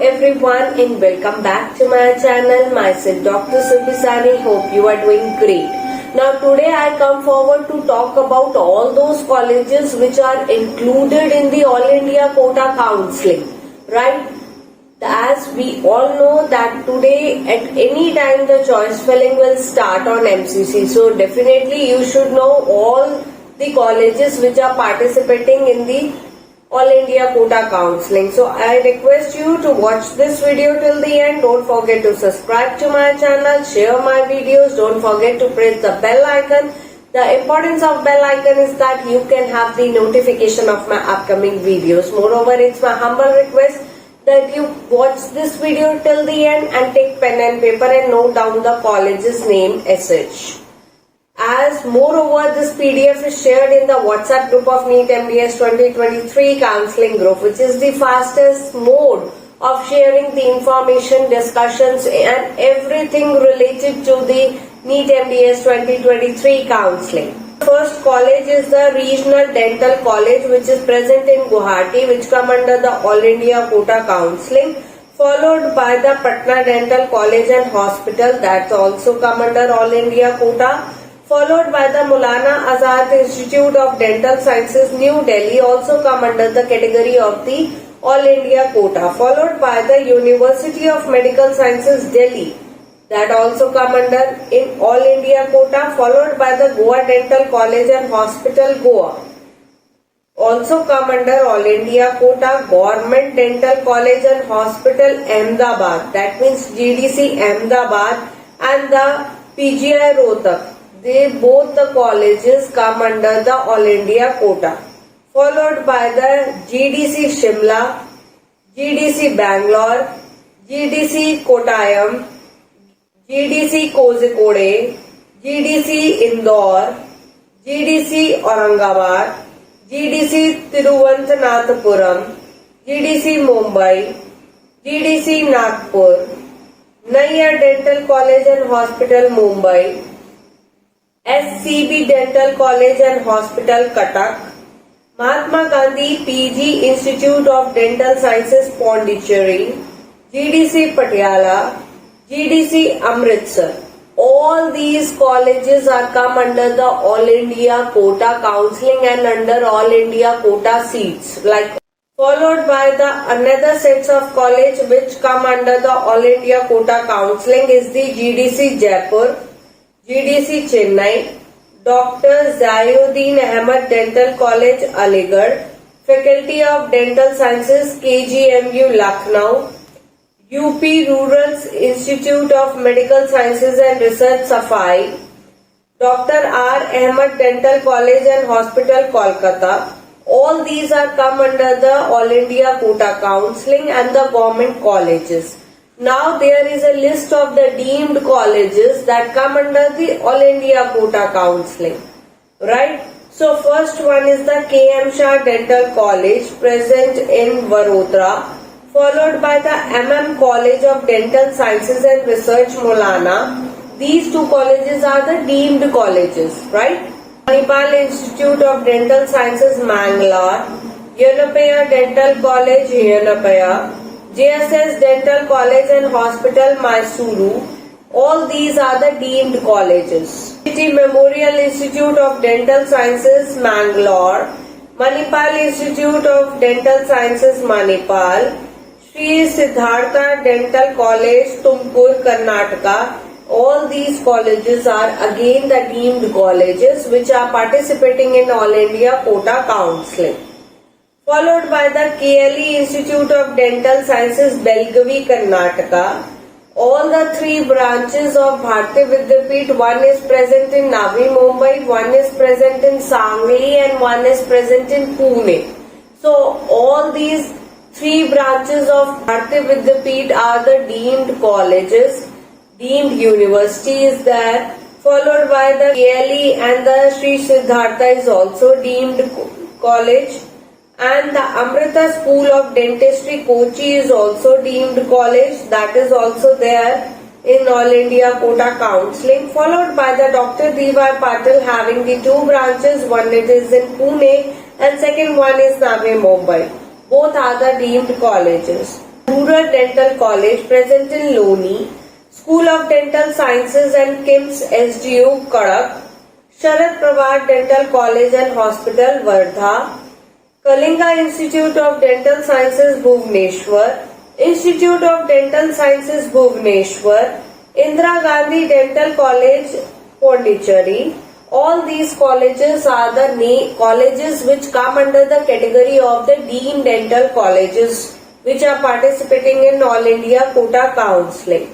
everyone and welcome back to my channel. Myself Dr. Subhisani. Hope you are doing great. Now today I come forward to talk about all those colleges which are included in the All India Quota Counselling. Right? As we all know that today at any time the choice filling will start on MCC. So definitely you should know all the colleges which are participating in the All India Quota Counselling. So I request you to watch this video till the end. Don't forget to subscribe to my channel, share my videos. Don't forget to press the bell icon. The importance of bell icon is that you can have the notification of my upcoming videos. Moreover, it's my humble request that you watch this video till the end and take pen and paper and note down the college's name SH. As moreover, this PDF is shared in the WhatsApp group of NEET MDS 2023 counseling group, which is the fastest mode of sharing the information, discussions and everything related to the NEET MDS 2023 counseling. First college is the Regional Dental College, which is present in Guwahati, which come under the All India Quota Counselling, followed by the Patna Dental College and Hospital, that's also come under All India Quota, followed by the Maulana Azad Institute of Dental Sciences, New Delhi, also come under the category of the All India Quota, followed by the University of Medical Sciences, Delhi, that also come under in All India Quota, followed by the Goa Dental College and Hospital, Goa, also come under All India Quota. Government Dental College and Hospital, Ahmedabad, that means GDC Ahmedabad, and the PGI Rohtak, they both the colleges come under the All India Quota, followed by the GDC Shimla, GDC Bangalore, GDC Kottayam, GDC Kozhikode, GDC Indore, GDC Aurangabad, GDC Tiruvananthapuram, GDC Mumbai, GDC Nagpur, Nayyar Dental College and Hospital, Mumbai, SCB Dental College and Hospital, Cuttack, Mahatma Gandhi PG Institute of Dental Sciences, Pondicherry, GDC Patiala, GDC Amritsar. All these colleges are come under the All India Quota Counselling and under All India Quota seats. Like followed by the another sets of college which come under the All India Quota Counselling is the GDC Jaipur, GDC Chennai, Dr. Zayuddin Ahmed Dental College, Aligarh, Faculty of Dental Sciences, KGMU, Lucknow, UP Rural Institute of Medical Sciences and Research, Safai, Dr. R. Ahmed Dental College and Hospital, Kolkata. All these are come under the All India Quota Counselling and the government colleges. Now there is a list of the deemed colleges that come under the All India Quota Counselling. Right? So first one is the KM Shah Dental College, present in Vadodara, followed by the MM College of Dental Sciences and Research, Maulana. These two colleges are the deemed colleges. Right? Manipal Institute of Dental Sciences, Mangalore, Yanapaya Dental College, Yanapaya, JSS Dental College and Hospital, Mysuru. All these are the deemed colleges. City Memorial Institute of Dental Sciences, Mangalore, Manipal Institute of Dental Sciences, Manipal, Sri Siddhartha Dental College, Tumkur, Karnataka. All these colleges are again the deemed colleges which are participating in All India Quota Counselling. Followed by the KLE Institute of Dental Sciences, Belgavi, Karnataka. All the three branches of Bharati Vidyapeeth, one is present in Navi Mumbai, one is present in Sangli and one is present in Pune. So all these three branches of Bharati Vidyapeeth are the deemed colleges, deemed university is there, followed by the KLE and the Sri Siddhartha is also deemed college. And the Amrita School of Dentistry, Kochi is also deemed college, that is also there in All India Quota Counselling, followed by the Dr. D.Y. Patil having the two branches, one it is in Pune and second one is Navi Mumbai. Both are the deemed colleges. Rural Dental College present in Loni, School of Dental Sciences and KIMS SDU Kadak, Sharad Pawar Dental College and Hospital Wardha, Kalinga Institute of Dental Sciences Bhubaneswar, Institute of Dental Sciences Bhubaneswar, Indira Gandhi Dental College Pondicherry. All these colleges are the colleges which come under the category of the deemed dental colleges which are participating in All India Quota Counselling.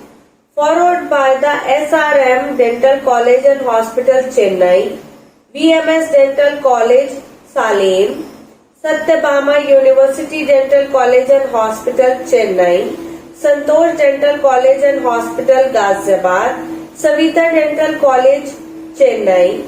Followed by the SRM Dental College and Hospital Chennai, VMS Dental College Salem, Satyabama University Dental College and Hospital Chennai, Santosh Dental College and Hospital Ghaziabad, Savita Dental College Chennai.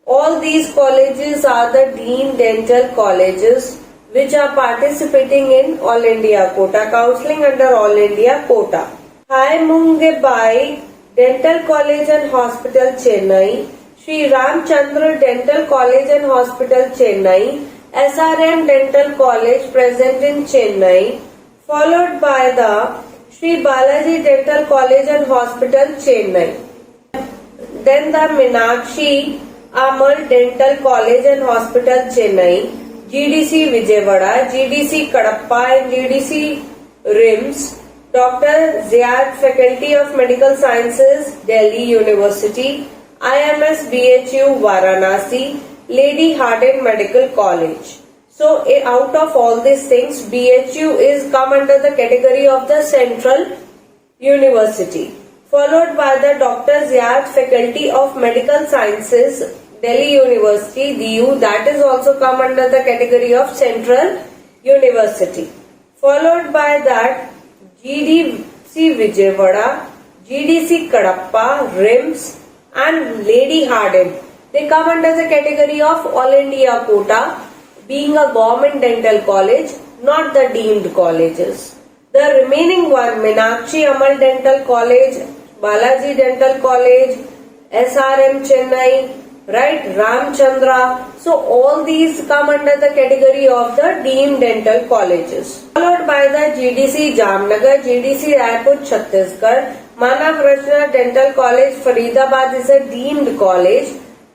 All these colleges are the deemed dental colleges which are participating in All India Quota Counselling under All India Quota. Hai Mungebai Dental College and Hospital Chennai, Sri Ramchandra Dental College and Hospital Chennai, SRM Dental College present in Chennai, followed by the Sri Balaji Dental College and Hospital Chennai. Then the Meenakshi Ammal Dental College and Hospital Chennai, GDC Vijayawada, GDC Kadapa and GDC RIMS, Dr. Ziad Faculty of Medical Sciences, Delhi University, IMS BHU Varanasi, Lady Hardin Medical College. So out of all these things, BHU is come under the category of the Central University. Followed by the Dr. Ziad Faculty of Medical Sciences, Delhi University, DU, that is also come under the category of Central University. Followed by that GDC Vijayawada, GDC Kadapa, RIMS and Lady Hardin. They come under the category of All India Quota, being a government dental college, not the deemed colleges. The remaining one, Meenakshi Ammal Dental College, Balaji Dental College, SRM Chennai, right, Ramchandra. So all these come under the category of the deemed dental colleges. Followed by the GDC Jamnagar, GDC Raipur Chhattisgarh, Manav Rachna Dental College Faridabad is a deemed college,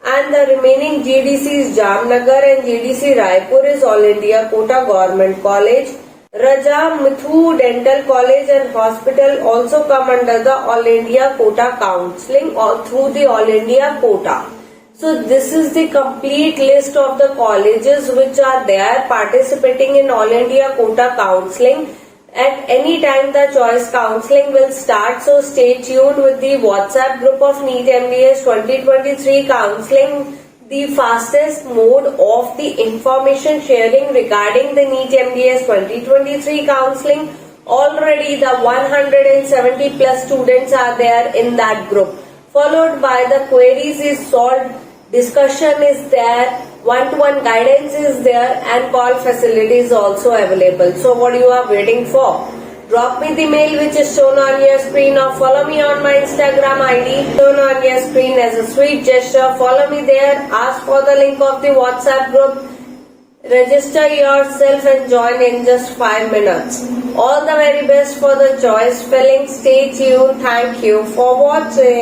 and the remaining GDCs Jamnagar and GDC Raipur is All India Quota Government College. Raja Mithu Dental College and Hospital also come under the All India Quota Counselling or through the All India Quota. So this is the complete list of the colleges which are there participating in All India Quota Counselling. At any time the choice counselling will start, so stay tuned with the WhatsApp group of NEET MDS 2023 counselling, the fastest mode of the information sharing regarding the NEET MDS 2023 counselling. Already the 170 plus students are there in that group. Followed by the queries is solved, discussion is there, one-to-one guidance is there, and call facility is also available. So what you are waiting for? Drop me the mail which is shown on your screen, or follow me on my Instagram ID shown on your screen as a sweet gesture. Follow me there, ask for the link of the WhatsApp group, register yourself and join in just 5 minutes. All the very best for the choice filling. Stay tuned. Thank you for watching.